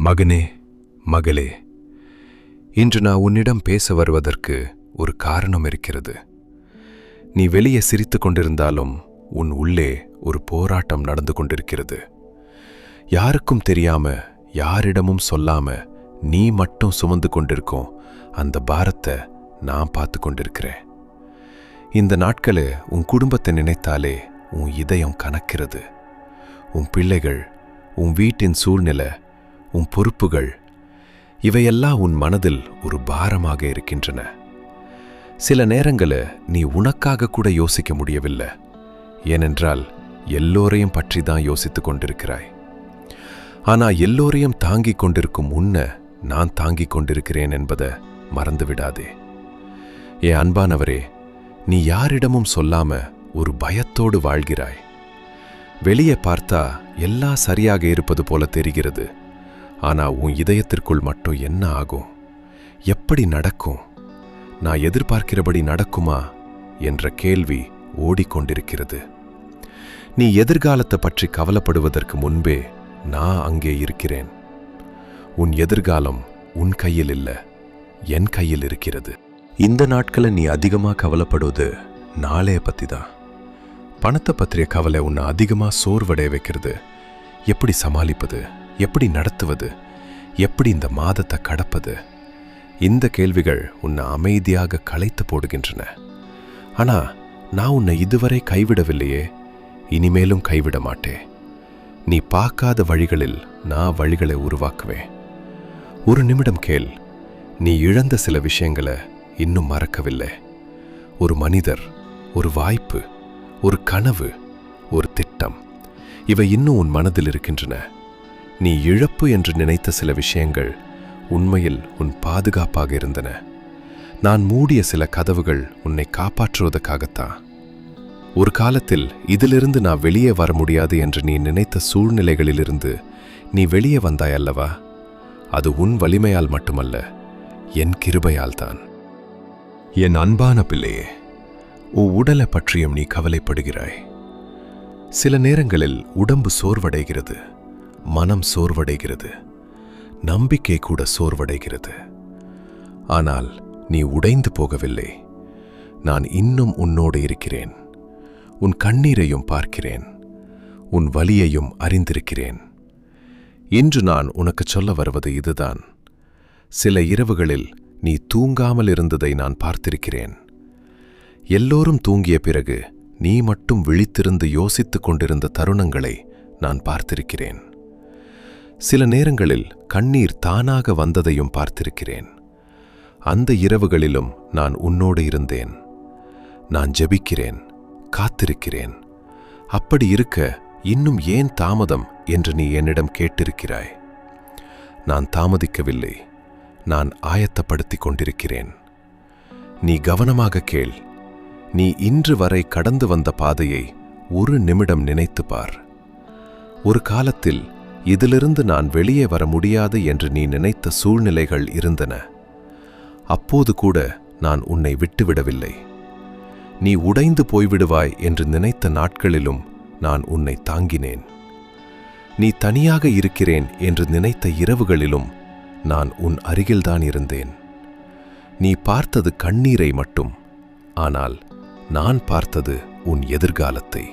மகனே, மகளே, இன்று நான் உன்னிடம் பேச வருவதற்கு ஒரு காரணம் இருக்கிறது. நீ வெளியே சிரித்து கொண்டிருந்தாலும் உன் உள்ளே ஒரு போராட்டம் நடந்து கொண்டிருக்கிறது. யாருக்கும் தெரியாம, யாரிடமும் சொல்லாம நீ மட்டும் சுமந்து கொண்டிருக்கோம் அந்த பாரத்தை நான் பார்த்து கொண்டிருக்கிறேன். இந்த நாட்களே உன் குடும்பத்தை நினைத்தாலே உன் இதயம் கனக்கிறது. உன் பிள்ளைகள், உன் வீட்டின் சூழ்நிலை, உன் பொறுப்புகள், இவையெல்லாம் உன் மனதில் ஒரு பாரமாக இருக்கின்றன. சில நேரங்களில் நீ உனக்காக கூட யோசிக்க முடியவில்லை. ஏனென்றால் எல்லோரையும் பற்றி தான் யோசித்துக் கொண்டிருக்கிறாய். ஆனா எல்லோரையும் தாங்கிக் கொண்டிருக்கும் உன்னை நான் தாங்கிக் கொண்டிருக்கிறேன் என்பதை மறந்துவிடாதே. என் அன்பானவரே, நீ யாரிடமும் சொல்லாம ஒரு பயத்தோடு வாழ்கிறாய். வெளியே பார்த்தா எல்லாம் சரியாக இருப்பது போல தெரிகிறது. ஆனா உன் இதயத்திற்குள் மட்டும் என்ன ஆகும்? எப்படி நடக்கும்? நான் எதிர்பார்க்கிறபடி நடக்குமா என்ற கேள்வி ஓடிக்கொண்டிருக்கிறது. நீ எதிர்காலத்தை பற்றி கவலைப்படுவதற்கு முன்பே நான் அங்கே இருக்கிறேன். உன் எதிர்காலம் உன் கையில் இல்லை, என் கையில் இருக்கிறது. இந்த நாட்களில் நீ அதிகமாக கவலைப்படுவது நாளைய பற்றி தான். பணத்தை பற்றிய கவலை உன்னை அதிகமாக சோர்வடைய வைக்கிறது. எப்படி சமாளிப்பது, எப்படி நடத்துவது, எப்படி இந்த மாதத்தை கடப்பது? இந்த கேள்விகள் உன்னை அமைதியாக களைத்து போடுகின்றன. ஆனா நான் உன்னை இதுவரை கைவிடவில்லையே, இனிமேலும் கைவிட மாட்டேன். நீ பார்க்காத வழிகளில் நான் வழிகளை உருவாக்குவேன். ஒரு நிமிடம் கேள். நீ இழந்த சில விஷயங்களை இன்னும் மறக்கவில்லை. ஒரு மனிதர், ஒரு வாய்ப்பு, ஒரு கனவு, ஒரு திட்டம், இவை இன்னும் உன் மனதில் இருக்கின்றன. நீ இழப்பு என்று நினைத்த சில விஷயங்கள் உண்மையில் உன் பாதுகாப்பாக இருந்தன. நான் மூடிய சில கதவுகள் உன்னை காப்பாற்றுவதற்காகத்தான். ஒரு காலத்தில் இதிலிருந்து நான் வெளியே வர முடியாது என்று நீ நினைத்த சூழ்நிலைகளிலிருந்து நீ வெளியே வந்தாய் அல்லவா? அது உன் வலிமையால் மட்டுமல்ல, என் கிருபையால் தான். என் அன்பான பிள்ளையே, உன் உடலை பற்றியும் நீ கவலைப்படுகிறாய். சில நேரங்களில் உடம்பு சோர்வடைகிறது, மனம் சோர்வடைகிறது, நம்பிக்கை கூட சோர்வடைகிறது. ஆனால் நீ உடைந்து போகவில்லை. நான் இன்னும் உன்னோடு இருக்கிறேன். உன் கண்ணீரையும் பார்க்கிறேன், உன் வலியையும் அறிந்திருக்கிறேன். இன்று நான் உனக்கு சொல்ல வருவது இதுதான். சில இரவுகளில் நீ தூங்காமல் இருந்ததை நான் பார்த்திருக்கிறேன். எல்லோரும் தூங்கிய பிறகு நீ மட்டும் விழித்திருந்து யோசித்துக் கொண்டிருந்த தருணங்களை நான் பார்த்திருக்கிறேன். சில நேரங்களில் கண்ணீர் தானாக வந்ததையும் பார்த்திருக்கிறேன். அந்த இரவுகளிலும் நான் உன்னோடு இருந்தேன். நான் ஜெபிக்கிறேன், காத்திருக்கிறேன். அப்படி இருக்க இன்னும் ஏன் தாமதம் என்று நீ என்னிடம் கேட்டிருக்கிறாய். நான் தாமதிக்கவில்லை, நான் ஆயத்தப்படுத்திக் கொண்டிருக்கிறேன். நீ கவனமாக கேள். நீ இன்று வரை கடந்து வந்த பாதையை ஒரு நிமிடம் நினைத்து பார். ஒரு காலத்தில் இதிலிருந்து நான் வெளியே வர முடியாது என்று நீ நினைத்த சூழ்நிலைகள் இருந்தன. அப்போது கூட நான் உன்னை விட்டுவிடவில்லை. நீ உடைந்து போய்விடுவாய் என்று நினைத்த நாட்களிலும் நான் உன்னை தாங்கினேன். நீ தனியாக இருக்கிறேன் என்று நினைத்த இரவுகளிலும் நான் உன் அருகில்தான் இருந்தேன். நீ பார்த்தது கண்ணீரை மட்டும், ஆனால் நான் பார்த்தது உன் எதிர்காலத்தை.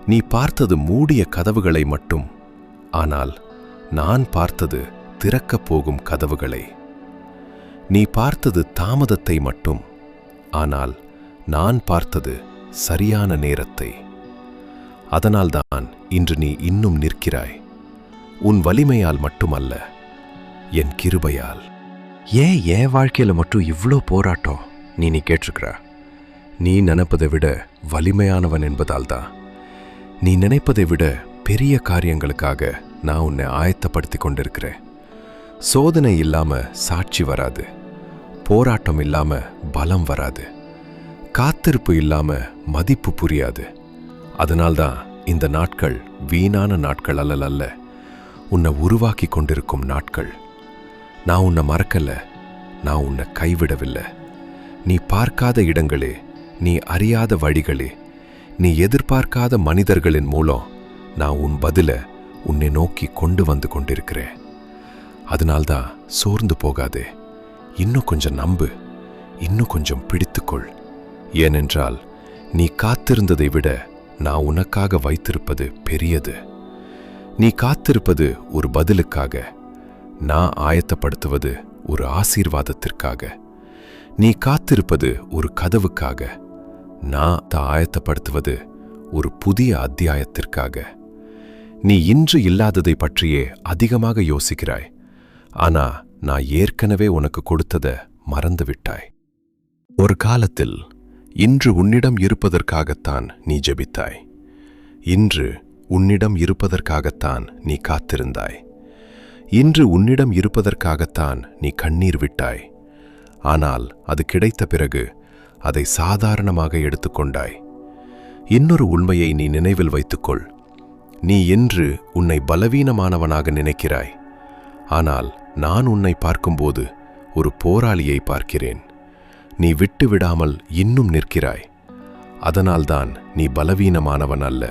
நீ பார்த்தது மூடிய கதவுகளை மட்டும், ஆனால் நான் பார்த்தது திறக்கப் போகும் கதவுகளை. நீ பார்த்தது தாமதத்தை மட்டும், ஆனால் நான் பார்த்தது சரியான நேரத்தை. அதனால்தான் இன்று நீ இன்னும் நிற்கிறாய். உன் வலிமையால் மட்டுமல்ல, என் கிருபையால். ஏன் என் வாழ்க்கையில மட்டும் இவ்வளோ போராட்டம் நீ கேட்டிருக்கிற? நீ நினைப்பதை விட வலிமையானவன் என்பதால் தான். நீ நினைப்பதை விட பெரிய காரியங்களுக்காக நான் உன்னை ஆயத்தப்படுத்தி கொண்டிருக்கிறேன். சோதனை இல்லாம சாட்சி வராது, போராட்டம் இல்லாம பலம் வராது, காத்திருப்பு இல்லாம மதிப்பு புரியாது. அதனால்தான் இந்த நாட்கள் வீணான நாட்கள் அல்ல, உன்னை உருவாக்கி கொண்டிருக்கும் நாட்கள். நான் உன்னை மறக்கல, நான் உன்னை கைவிடவில்லை. நீ பார்க்காத இடங்களே, நீ அறியாத வழிகளே, நீ எதிர்பார்க்காத மனிதர்களின் மூலம் நான் உன் பதிலை உன்னை நோக்கி கொண்டு வந்து கொண்டிருக்கிறேன். அதனால்தான் சோர்ந்து போகாதே. இன்னும் கொஞ்சம் நம்பு, இன்னும் கொஞ்சம் பிடித்துக்கொள். ஏனென்றால் நீ காத்திருந்ததை விட நான் உனக்காக வைத்திருப்பது பெரியது. நீ காத்திருப்பது ஒரு பதிலுக்காக, நான் ஆயத்தப்படுத்துவது ஒரு ஆசீர்வாதத்திற்காக. நீ காத்திருப்பது ஒரு கதவுக்காக, நான் ஆயத்தப்படுத்துவது ஒரு புதிய அத்தியாயத்திற்காக. நீ இன்று இல்லாததை பற்றியே அதிகமாக யோசிக்கிறாய். ஆனா நான் ஏற்கனவே உனக்கு கொடுத்ததை மறந்துவிட்டாய். ஒரு காலத்தில் இன்று உன்னிடம் இருப்பதற்காகத்தான் நீ ஜெபித்தாய். இன்று உன்னிடம் இருப்பதற்காகத்தான் நீ காத்திருந்தாய். இன்று உன்னிடம் இருப்பதற்காகத்தான் நீ கண்ணீர் விட்டாய். ஆனால் அது கிடைத்த பிறகு அதை சாதாரணமாக எடுத்துக்கொண்டாய். இன்னொரு உண்மையை நீ நினைவில் வைத்துக்கொள். நீ இன்று உன்னை பலவீனமானவனாக நினைக்கிறாய். ஆனால் நான் உன்னை பார்க்கும்போது ஒரு போராளியை பார்க்கிறேன். நீ விட்டு விடாமல் இன்னும் நிற்கிறாய். அதனால்தான் நீ பலவீனமானவன் அல்ல.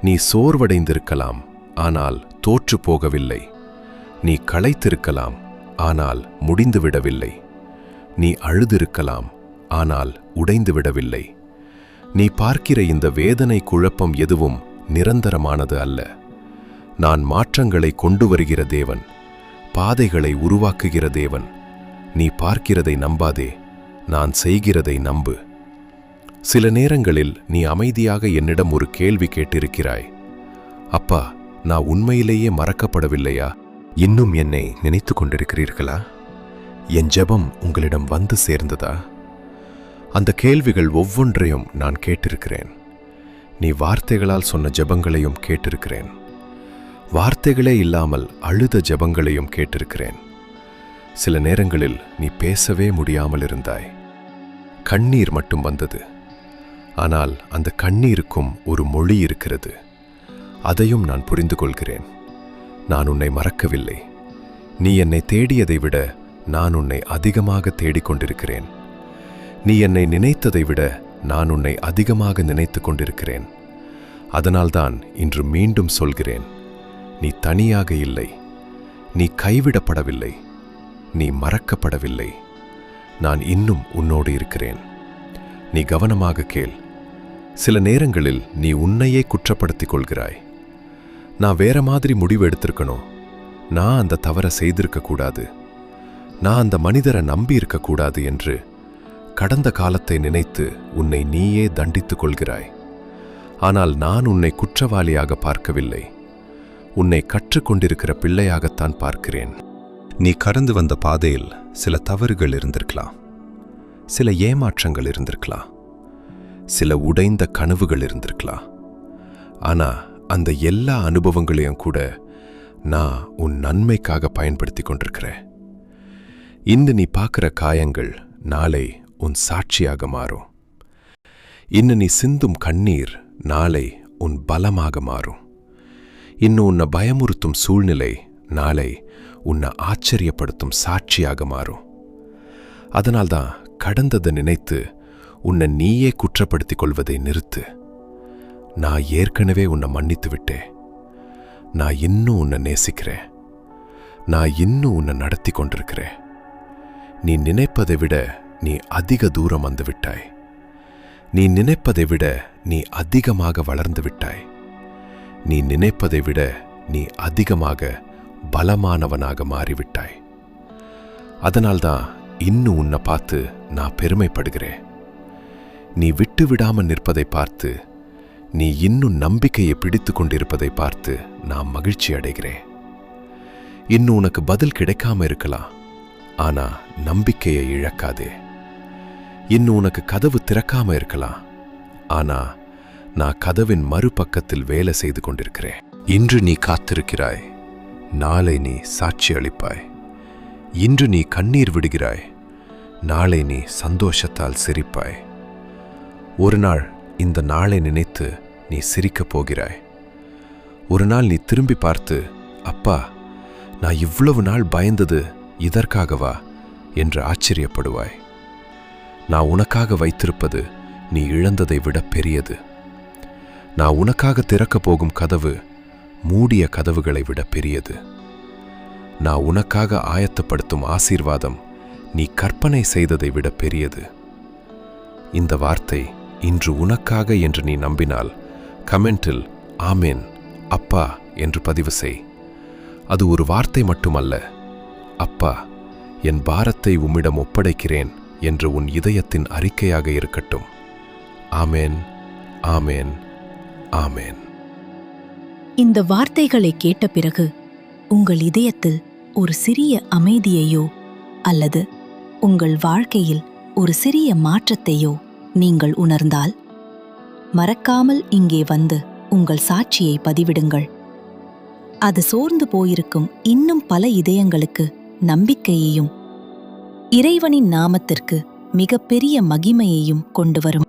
நீ சோர்வடைந்திருக்கலாம், ஆனால் தோற்று போகவில்லை. நீ களைத்திருக்கலாம், ஆனால் முடிந்துவிடவில்லை. நீ அழுதிருக்கலாம், ஆனால் உடைந்துவிடவில்லை. நீ பார்க்கிற இந்த வேதனை குழப்பம் எதுவும் நிரந்தரமானது அல்ல. நான் மாற்றங்களை கொண்டு வருகிற தேவன், பாதைகளை உருவாக்குகிற தேவன். நீ பார்க்கிறதை நம்பாதே, நான் செய்கிறதை நம்பு. சில நேரங்களில் நீ அமைதியாக என்னிடம் ஒரு கேள்வி கேட்டிருக்கிறாய். அப்பா, நான் உண்மையிலேயே மறக்கப்படவில்லையா? இன்னும் என்னை நினைத்து கொண்டிருக்கிறீர்களா? என் ஜெபம் உங்களிடம் வந்து சேர்ந்ததா? அந்த கேள்விகள் ஒவ்வொன்றையும் நான் கேட்டிருக்கிறேன். நீ வார்த்தைகளால் சொன்ன ஜெபங்களையும் கேட்டிருக்கிறேன். வார்த்தைகளே இல்லாமல் அழுத ஜெபங்களையும் கேட்டிருக்கிறேன். சில நேரங்களில் நீ பேசவே முடியாமல் இருந்தாய். கண்ணீர் மட்டும் வந்தது. ஆனால் அந்த கண்ணீருக்கும் ஒரு மொழி இருக்கிறது. அதையும் நான் புரிந்து கொள்கிறேன். நான் உன்னை மறக்கவில்லை. நீ என்னை தேடியதை விட நான் உன்னை அதிகமாக தேடிக்கொண்டிருக்கிறேன். நீ என்னை நினைத்ததை விட நான் உன்னை அதிகமாக நினைத்து கொண்டிருக்கிறேன். அதனால்தான் இன்று மீண்டும் சொல்கிறேன், நீ தனியாக இல்லை. நீ கைவிடப்படவில்லை. நீ மறக்கப்படவில்லை. நான் இன்னும் உன்னோடு இருக்கிறேன். நீ கவனமாக கேள். சில நேரங்களில் நீ உன்னையே குற்றப்படுத்திக் கொள்கிறாய். நான் வேற மாதிரி முடிவு எடுத்திருக்கணும். நான் அந்த தவறை செய்திருக்கக்கூடாது. நான் அந்த மனிதரை நம்பி இருக்கக்கூடாது என்று கடந்த காலத்தை நினைத்து உன்னை நீயே தண்டித்துக் கொள்கிறாய். ஆனால் நான் உன்னை குற்றவாளியாக பார்க்கவில்லை. உன்னை கற்றுக்கொண்டிருக்கிற பிள்ளையாகத்தான் பார்க்கிறேன். நீ கடந்து வந்த பாதையில் சில தவறுகள் இருந்திருக்கலாம். சில ஏமாற்றங்கள் இருந்திருக்கலாம். சில உடைந்த கனவுகள் இருந்திருக்கலாம். ஆனா அந்த எல்லா அனுபவங்களையும் கூட நான் உன் நன்மைக்காக பயன்படுத்தி கொண்டிருக்கிறேன். இன்று நீ பார்க்கிற காயங்கள் நாளை உன் சாட்சியாக மாறும். இன்னும் நீ சிந்தும் கண்ணீர் நாளை உன் பலமாக மாறும். இன்னும் உன்னை பயமுறுத்தும் சூழ்நிலை நாளை உன்னை ஆச்சரியப்படுத்தும் சாட்சியாக மாறும். அதனால்தான் கடந்ததை நினைத்து உன்னை நீயே குற்றப்படுத்திக் கொள்வதை நிறுத்து. நான் ஏற்கனவே உன்னை மன்னித்து விட்டேன். நான் இன்னும் உன்னை நேசிக்கிறேன். நான் இன்னும் உன்னை நடத்தி கொண்டிருக்கிறேன். நீ நினைப்பதை விட நீ அதிக தூரம் வந்து விட்டாய். நீ நினைப்பதை விட நீ அதிகமாக வளர்ந்து விட்டாய். நீ நினைப்பதை விட நீ அதிகமாக பலமானவனாக மாறிவிட்டாய். அதனால்தான் இன்னும் உன்னை பார்த்து நான் பெருமைப்படுகிறேன். நீ விட்டு விடாமல் நிற்பதை பார்த்து, நீ இன்னும் நம்பிக்கையை பிடித்து கொண்டிருப்பதை பார்த்து நான் மகிழ்ச்சி அடைகிறேன். இன்னும் உனக்கு பதில் கிடைக்காம இருக்கலாம். ஆனா நம்பிக்கையை இழக்காதே. இன்னும் உனக்கு கதவு திறக்காம இருக்கலாம். ஆனா நான் கதவின் மறுபக்கத்தில் வேலை செய்து கொண்டிருக்கிறேன். இன்று நீ காத்திருக்கிறாய், நாளை நீ சாட்சி அளிப்பாய். இன்று நீ கண்ணீர் விடுகிறாய், நாளை நீ சந்தோஷத்தால் சிரிப்பாய். ஒரு நாள் இந்த நாளை நினைத்து நீ சிரிக்கப் போகிறாய். ஒரு நாள் நீ திரும்பி பார்த்து, அப்பா, நான் இவ்வளவு நாள் பயந்தது இதற்காகவா என்று ஆச்சரியப்படுவாய். நான் உனக்காக வைத்திருப்பது நீ இழந்ததை விட பெரியது. நான் உனக்காக திறக்கப் போகும் கதவு மூடிய கதவுகளை விட பெரியது. நான் உனக்காக ஆயத்தப்படுத்தும் ஆசீர்வாதம் நீ கற்பனை செய்ததை விட பெரியது. இந்த வார்த்தை இன்று உனக்காக என்று நீ நம்பினால் கமெண்டில் ஆமேன் அப்பா என்று பதிவு செய். அது ஒரு வார்த்தை மட்டுமல்ல, அப்பா, என் பாரத்தை உம்மிடம் ஒப்படைக்கிறேன் என்று உன் இதயத்தின் அறிக்கையாக இருக்கட்டும். ஆமேன், ஆமேன், ஆமேன். இந்த வார்த்தைகளை கேட்ட பிறகு உங்கள் இதயத்தில் ஒரு சிறிய அமைதியையோ அல்லது உங்கள் வாழ்க்கையில் ஒரு சிறிய மாற்றத்தையோ நீங்கள் உணர்ந்தால் மறக்காமல் இங்கே வந்து உங்கள் சாட்சியை பதிவிடுங்கள். அது சோர்ந்து போயிருக்கும் இன்னும் பல இதயங்களுக்கு நம்பிக்கையையும் இறைவனின் நாமத்திற்கு மிகப்பெரிய மகிமையையும் கொண்டு வரும்.